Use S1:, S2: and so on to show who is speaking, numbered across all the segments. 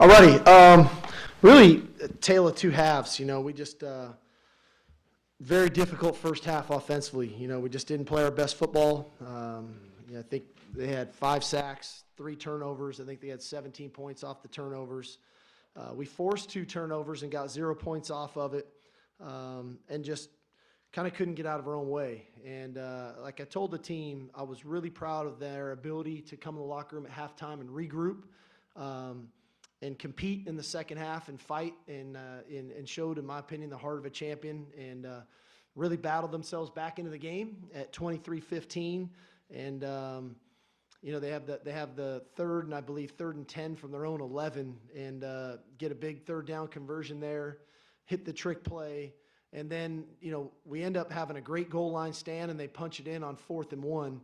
S1: Alrighty. Really, a tale of two halves. We just very difficult first half offensively. We just didn't play our best football. I think they had 5 sacks, 3 turnovers. I think they had 17 points off the turnovers. We forced 2 turnovers and got 0 points off of it, and just kind of couldn't get out of our own way. And like I told the team, I was really proud of their ability to come in the locker room at halftime and regroup. And compete in the second half and fight and showed, in my opinion, the heart of a champion and really battled themselves back into the game at 23-15. And they have the third and I believe 3rd and 10 from their own 11 and get a big 3rd down conversion there, hit the trick play, and then we end up having a great goal line stand and they punch it in on 4th and 1.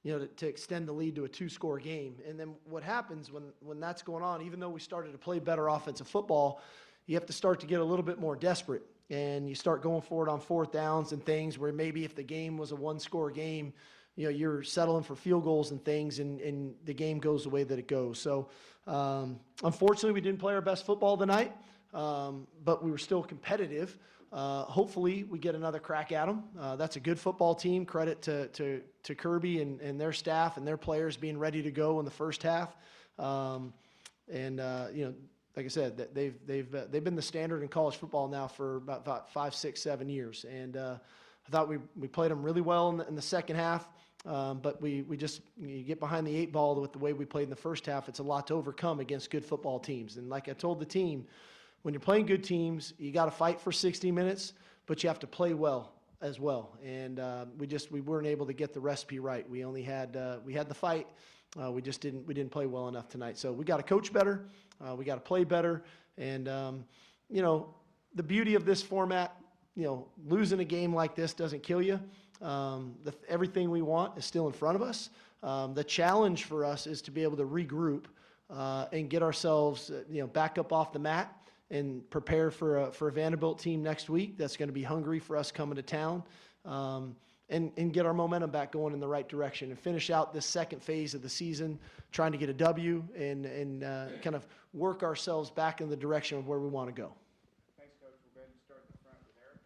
S1: To extend the lead to a 2-score game. And then what happens when that's going on, even though we started to play better offensive football, you have to start to get a little bit more desperate. And you start going for it on 4th downs and things where maybe if the game was a 1-score game, you're settling for field goals and things, and the game goes the way that it goes. So unfortunately, we didn't play our best football tonight, but we were still competitive. Hopefully we get another crack at them. That's a good football team. Credit to Kirby and their staff and their players being ready to go in the first half. Like I said, they've been the standard in college football now for about 5, 6, 7 years. And I thought we played them really well in the second half. But you get behind the 8 ball with the way we played in the first half. It's a lot to overcome against good football teams. And like I told the team, when you're playing good teams, you got to fight for 60 minutes, but you have to play well as well. And we weren't able to get the recipe right. We only had we had the fight. We didn't play well enough tonight. So we got to coach better. We got to play better. And the beauty of this format, losing a game like this doesn't kill you. Everything we want is still in front of us. The challenge for us is to be able to regroup and get ourselves back up off the mat and prepare for a Vanderbilt team next week that's going to be hungry for us coming to town, and get our momentum back going in the right direction and finish out this second phase of the season trying to get a W and kind of work ourselves back in the direction of where we want to go.
S2: Thanks, Coach. We'll go ahead and start in the front with Eric.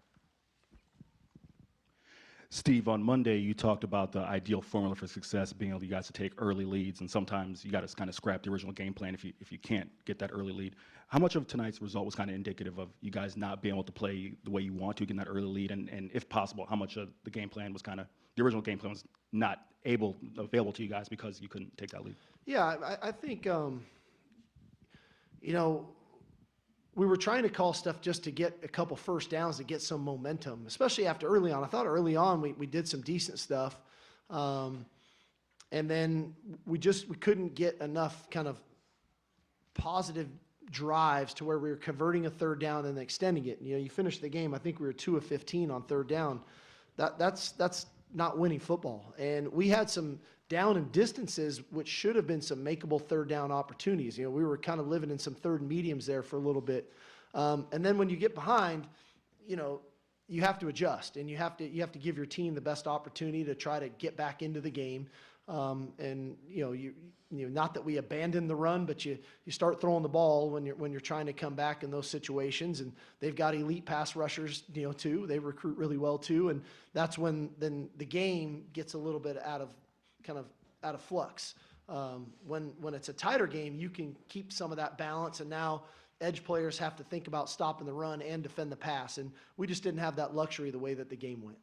S3: Steve, on Monday, you talked about the ideal formula for success being able you guys to take early leads, and sometimes you got to kind of scrap the original game plan if you can't get that early lead. How much of tonight's result was kind of indicative of you guys not being able to play the way you want to, getting that early lead, and if possible, how much of the game plan was kind of the original game plan was not available to you guys because you couldn't take that lead?
S1: Yeah, I think we were trying to call stuff just to get a couple first downs to get some momentum, especially after early on. I thought early on we did some decent stuff, and then we couldn't get enough kind of positive drives to where we were converting a 3rd down and then extending it. You finished the game, I think we were 2 of 15 on 3rd down. That's not winning football. And we had some down and distances which should have been some makeable 3rd down opportunities. We were kind of living in some 3rd and mediums there for a little bit. And then when you get behind, you have to adjust, and you have to give your team the best opportunity to try to get back into the game. Not that we abandon the run, but you start throwing the ball when you're trying to come back in those situations. And they've got elite pass rushers, too. They recruit really well too, and that's when then the game gets a little bit out of flux. When it's a tighter game, you can keep some of that balance, and now edge players have to think about stopping the run and defend the pass, and we just didn't have that luxury the way that the game went.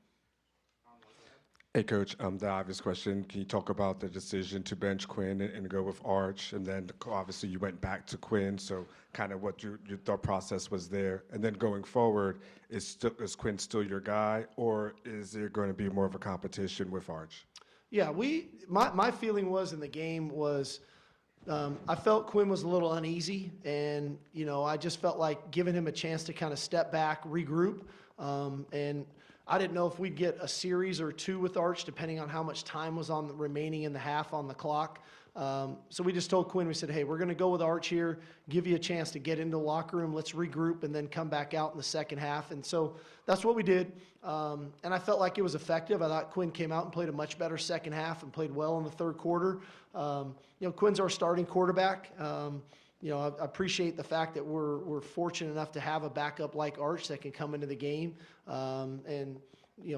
S4: Hey, Coach, the obvious question, can you talk about the decision to bench Quinn and go with Arch? And then obviously you went back to Quinn, so kind of what your thought process was there. And then going forward, is Quinn still your guy, or is there going to be more of a competition with Arch?
S1: Yeah, my feeling was in the game was I felt Quinn was a little uneasy, and I just felt like giving him a chance to kind of step back, regroup, and I didn't know if we'd get a series or 2 with Arch, depending on how much time was remaining in the half on the clock. So we just told Quinn, we said, hey, we're going to go with Arch here, give you a chance to get into the locker room, let's regroup, and then come back out in the second half. And so that's what we did. And I felt like it was effective. I thought Quinn came out and played a much better second half and played well in the 3rd quarter. Quinn's our starting quarterback. I appreciate the fact that we're fortunate enough to have a backup like Arch that can come into the game and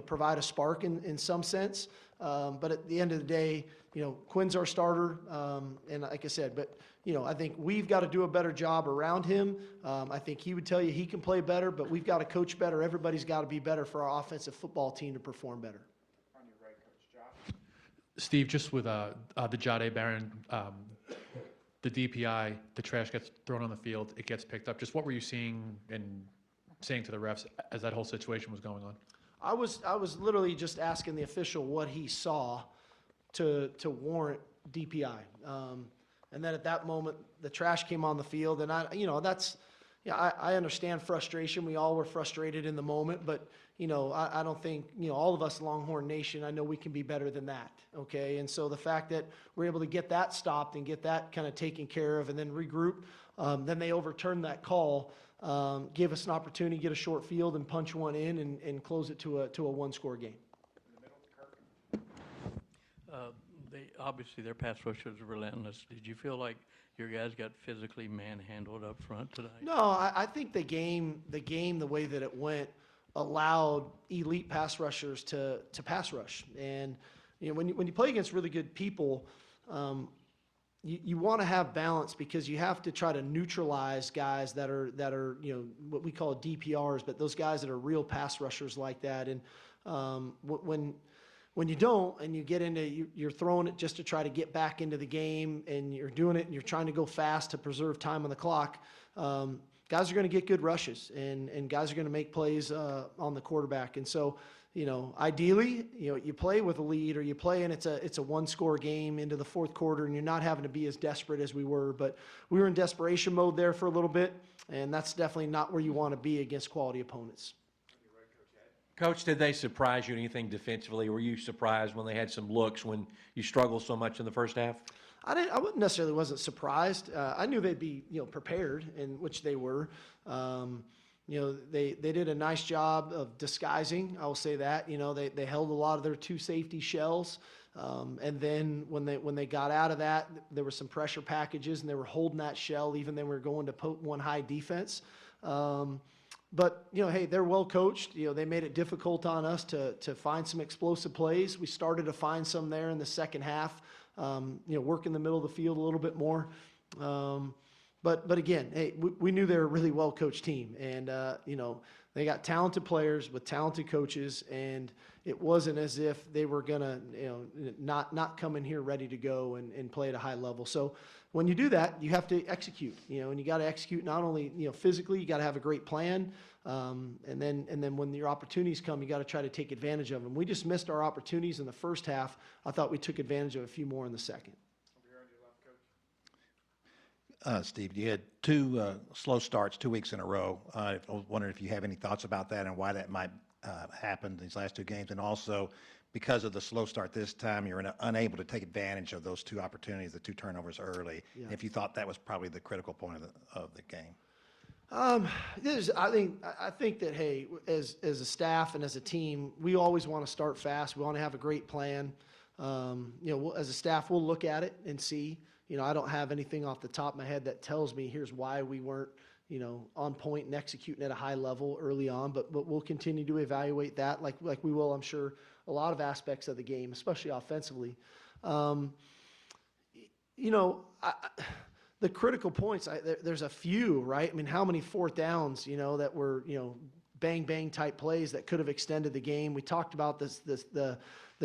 S1: provide a spark in some sense. But at the end of the day, Quinn's our starter, and like I said, but I think we've got to do a better job around him. I think he would tell you he can play better, but we've got to coach better. Everybody's got to be better for our offensive football team to perform better.
S2: On your right, Coach Josh.
S5: Steve, just with the Jade Barron, the DPI, the trash gets thrown on the field, it gets picked up. Just what were you seeing and saying to the refs as that whole situation was going on?
S1: I was literally just asking the official what he saw to warrant DPI. And then at that moment, the trash came on the field, and I understand frustration. We all were frustrated in the moment, but I don't think all of us Longhorn Nation. I know we can be better than that. Okay, and so the fact that we're able to get that stopped and get that kind of taken care of, and then regroup, then they overturned that call, gave us an opportunity to get a short field and punch one in and close it to a one-score game.
S6: Obviously their pass rush was relentless. Did you feel like your guys got physically manhandled up front tonight?
S1: No, I think the game, the way that it went, allowed elite pass rushers to pass rush. And when you play against really good people, you want to have balance because you have to try to neutralize guys that are what we call DPRs, but those guys that are real pass rushers like that. And when you don't and you get into, you're throwing it just to try to get back into the game, and you're doing it and you're trying to go fast to preserve time on the clock, guys are going to get good rushes and guys are going to make plays on the quarterback. And so, ideally, you play with a lead, or you play and it's a one-score game into the fourth quarter, and you're not having to be as desperate as we were. But we were in desperation mode there for a little bit, and that's definitely not where you want to be against quality opponents.
S7: Coach, did they surprise you anything defensively? Were you surprised when they had some looks when you struggled so much in the first half?
S1: I wouldn't necessarily wasn't surprised. I knew they'd be prepared, and which they were. They did a nice job of disguising. I will say that. They held a lot of their two safety shells, and then when they got out of that, there were some pressure packages, and they were holding that shell even then we were going to put one high defense. But, hey, they're well coached. They made it difficult on us to find some explosive plays. We started to find some there in the second half, work in the middle of the field a little bit more. But again, hey, we knew they were a really well coached team, and they got talented players with talented coaches, and it wasn't as if they were gonna not come in here ready to go and play at a high level. So when you do that, you have to execute, and you got to execute not only physically, you got to have a great plan, and then when your opportunities come, you got to try to take advantage of them. We just missed our opportunities in the first half. I thought we took advantage of a few more in the second.
S8: Steve, you had two slow starts 2 weeks in a row. I was wondering if you have any thoughts about that and why that might happen these last two games. And also, because of the slow start this time, you're unable to take advantage of those two opportunities, the two turnovers early.
S1: Yeah.
S8: If you thought that was probably the critical point of the game.
S1: I think that, hey, as a staff and as a team, we always want to start fast. We want to have a great plan. As a staff, we'll look at it and see. I don't have anything off the top of my head that tells me here's why we weren't, on point and executing at a high level early on. But we'll continue to evaluate that, like we will, I'm sure, a lot of aspects of the game, especially offensively. The critical points, there's a few, right? I mean, how many fourth downs, that were, bang bang type plays that could have extended the game. We talked about the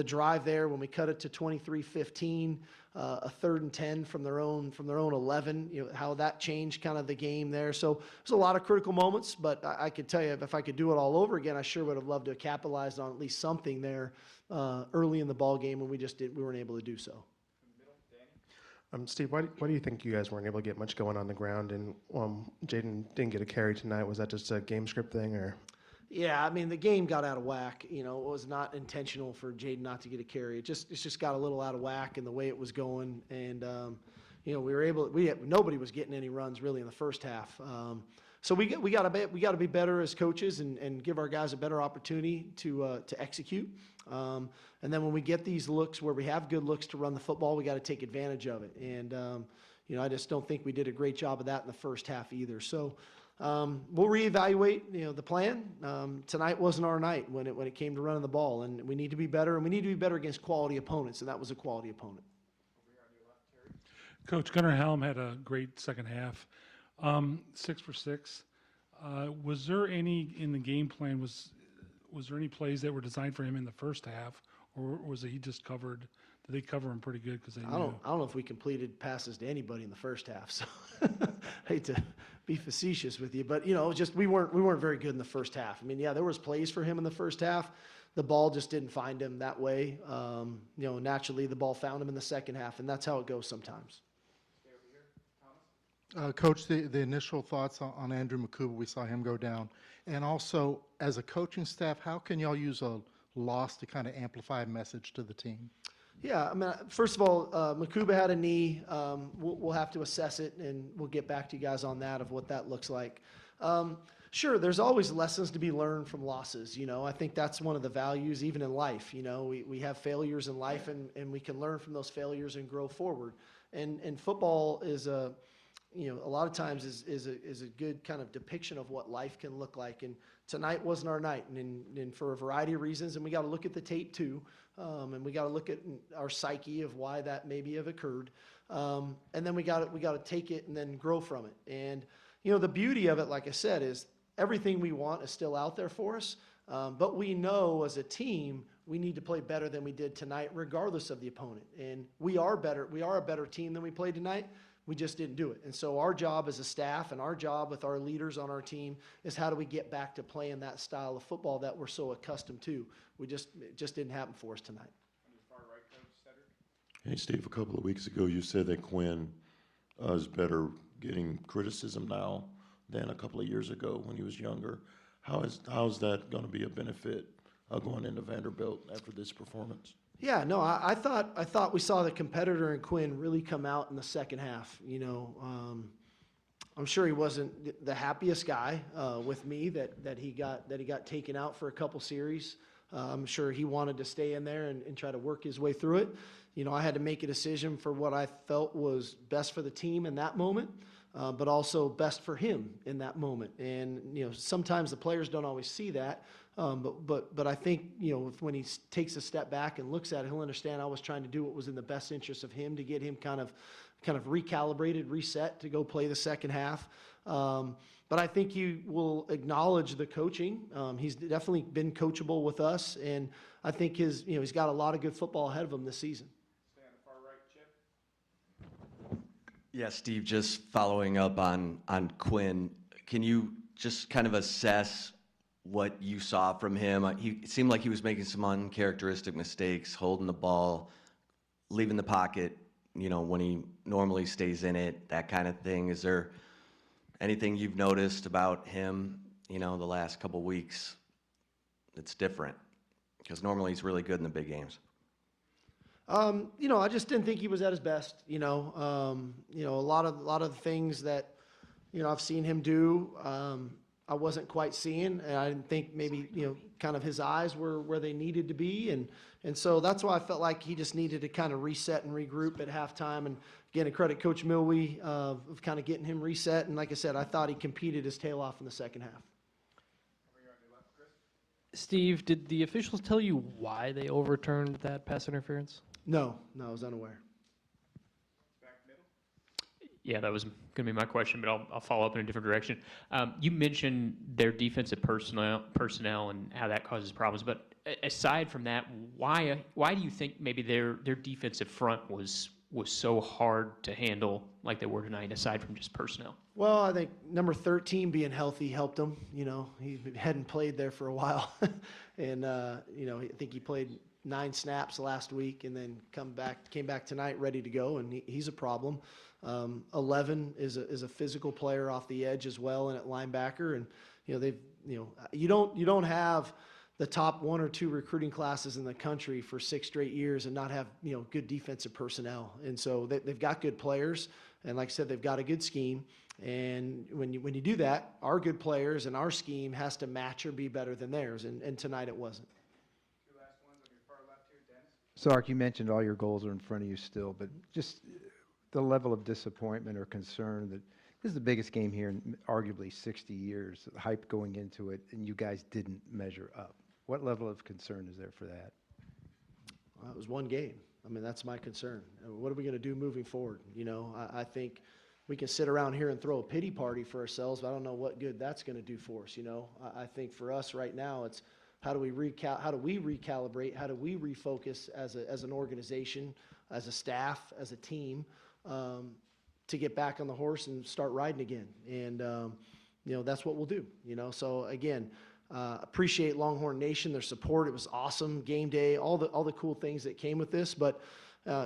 S1: drive there when we cut it to 23-15, a 3rd and 10 from their own 11. How that changed kind of the game there. So there's a lot of critical moments, but I could tell you if I could do it all over again, I sure would have loved to have capitalized on at least something there early in the ball game when we weren't able to do so.
S9: Steve, why do you think you guys weren't able to get much going on the ground, and Jaden didn't get a carry tonight? Was that just a game script thing, or?
S1: Yeah, I mean, the game got out of whack. It was not intentional for Jaden not to get a carry. It just got a little out of whack in the way it was going, and nobody was getting any runs really in the first half. So we got to be better as coaches and give our guys a better opportunity to execute. And then when we get these looks where we have good looks to run the football, we got to take advantage of it. And I just don't think we did a great job of that in the first half either. So we'll reevaluate, the plan. Tonight wasn't our night when it came to running the ball, and we need to be better, and we need to be better against quality opponents, and that was a quality opponent.
S10: Coach Gunnar Helm had a great second half, 6 for 6. Was there any in the game plan? Was there any plays that were designed for him in the first half, or was he just covered? Did they cover him pretty good because they knew?
S1: I don't know if we completed passes to anybody in the first half, so hate to be facetious with you, but just we weren't very good in the first half. I mean, yeah, there was plays for him in the first half. The ball just didn't find him that way. Naturally the ball found him in the second half, and that's how it goes sometimes.
S11: Coach, the initial thoughts on Andrew Makuba, we saw him go down. And also, as a coaching staff, how can y'all use a loss to kind of amplify a message to the team?
S1: Yeah, I mean, first of all, Makuba had a knee. We'll have to assess it, and we'll get back to you guys on that of what that looks like. Sure, there's always lessons to be learned from losses. I think that's one of the values even in life. We have failures in life, and we can learn from those failures and grow forward. And football is a lot of times is a good kind of depiction of what life can look like. And tonight wasn't our night, and for a variety of reasons. And we got to look at the tape too, and we got to look at our psyche of why that maybe have occurred. And then we got to take it and then grow from it. And the beauty of it, like I said, is everything we want is still out there for us. But we know as a team we need to play better than we did tonight, regardless of the opponent. And we are better. We are a better team than we played tonight. We just didn't do it. And so our job as a staff and our job with our leaders on our team is how do we get back to playing that style of football that we're so accustomed to. It just didn't happen for us tonight.
S2: On your far right, Coach Cedric.
S12: Hey, Steve, a couple of weeks ago you said that Quinn is better getting criticism now than a couple of years ago when he was younger. How is that going to be a benefit going into Vanderbilt after this performance?
S1: Yeah, no, I thought we saw the competitor in Quinn really come out in the second half. I'm sure he wasn't the happiest guy with me that he got taken out for a couple series. I'm sure he wanted to stay in there and try to work his way through it. I had to make a decision for what I felt was best for the team in that moment, but also best for him in that moment. And sometimes the players don't always see that. But I think, when he takes a step back and looks at it, he'll understand I was trying to do what was in the best interest of him to get him kind of recalibrated, reset to go play the second half. But I think he will acknowledge the coaching. He's definitely been coachable with us, and I think he's got a lot of good football ahead of him this season.
S2: Stay on the far right, Chip.
S13: Yeah, Steve, just following up on Quinn, can you just kind of assess what you saw from him? It seemed like he was making some uncharacteristic mistakes, holding the ball, leaving the pocket, when he normally stays in it, that kind of thing. Is there anything you've noticed about him, the last couple weeks that's different? Because normally he's really good in the big games.
S1: I just didn't think he was at his best. A lot of the things that, I've seen him do, I wasn't quite seeing, and I didn't think maybe, kind of his eyes were where they needed to be. And so that's why I felt like he just needed to kind of reset and regroup at halftime. And again, I credit Coach Milwee of kind of getting him reset. And like I said, I thought he competed his tail off in the second half.
S14: Steve, did the officials tell you why they overturned that pass interference?
S1: No, I was unaware.
S15: Yeah, that was going to be my question, but I'll follow up in a different direction. You mentioned their defensive personnel and how that causes problems, but aside from that, why do you think maybe their defensive front was so hard to handle like they were tonight, aside from just personnel?
S1: Well, I think number 13 being healthy helped him. He hadn't played there for a while, and I think he played 9 snaps last week, and then came back tonight ready to go, and he's a problem. 11 is a physical player off the edge as well, and at linebacker, and you don't have the top 1 or 2 recruiting classes in the country for 6 straight years and not have good defensive personnel. And so they've got good players, and like I said, they've got a good scheme. And when you do that, our good players and our scheme has to match or be better than theirs, and tonight it wasn't.
S2: Two last ones on your far left here, Dennis.
S16: Sark, you mentioned all your goals are in front of you still, but just the level of disappointment or concern that this is the biggest game here in arguably 60 years, the hype going into it, and you guys didn't measure up. What level of concern is there for that?
S1: Well, it was one game. I mean, that's my concern. What are we going to do moving forward? You know, I think we can sit around here and throw a pity party for ourselves, but I don't know what good that's going to do for us. You know, I think for us right now, it's how do we recalibrate? How do we refocus as an organization, as a staff, as a team, to get back on the horse and start riding again? And you know, that's what we'll do. You know, so again, appreciate Longhorn Nation, their support. It was awesome. Game day, all the cool things that came with this. But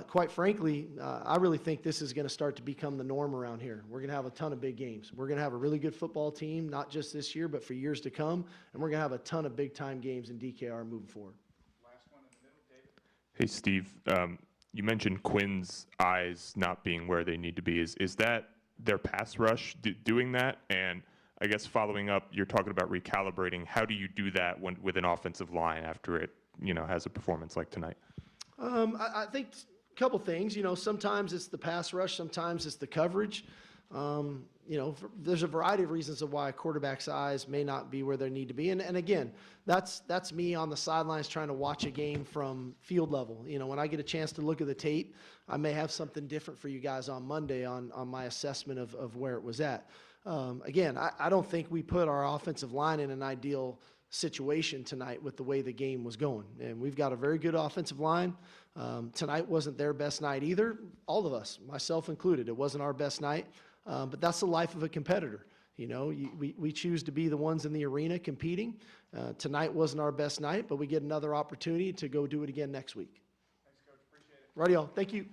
S1: quite frankly, I really think this is going to start to become the norm around here. We're going to have a ton of big games. We're going to have a really good football team, not just this year, but for years to come. And we're going to have a ton of big-time games in DKR moving forward.
S2: Last one in the middle, David.
S17: Hey, Steve, you mentioned Quinn's eyes not being where they need to be. Is that their pass rush doing that? And I guess following up, you're talking about recalibrating. How do you do that with an offensive line after it, you know, has a performance like tonight?
S1: I think a couple things. You know, sometimes it's the pass rush, sometimes it's the coverage. You know, there's a variety of reasons of why a quarterback's eyes may not be where they need to be. And again, that's me on the sidelines trying to watch a game from field level. You know, when I get a chance to look at the tape, I may have something different for you guys on Monday on my assessment of where it was at. Again, I don't think we put our offensive line in an ideal situation tonight with the way the game was going. And we've got a very good offensive line. Tonight wasn't their best night either. All of us, myself included, it wasn't our best night. But that's the life of a competitor. You know, we choose to be the ones in the arena competing. Tonight wasn't our best night, but we get another opportunity to go do it again next week.
S2: Thanks, Coach. Appreciate it.
S1: Rightio. Thank you.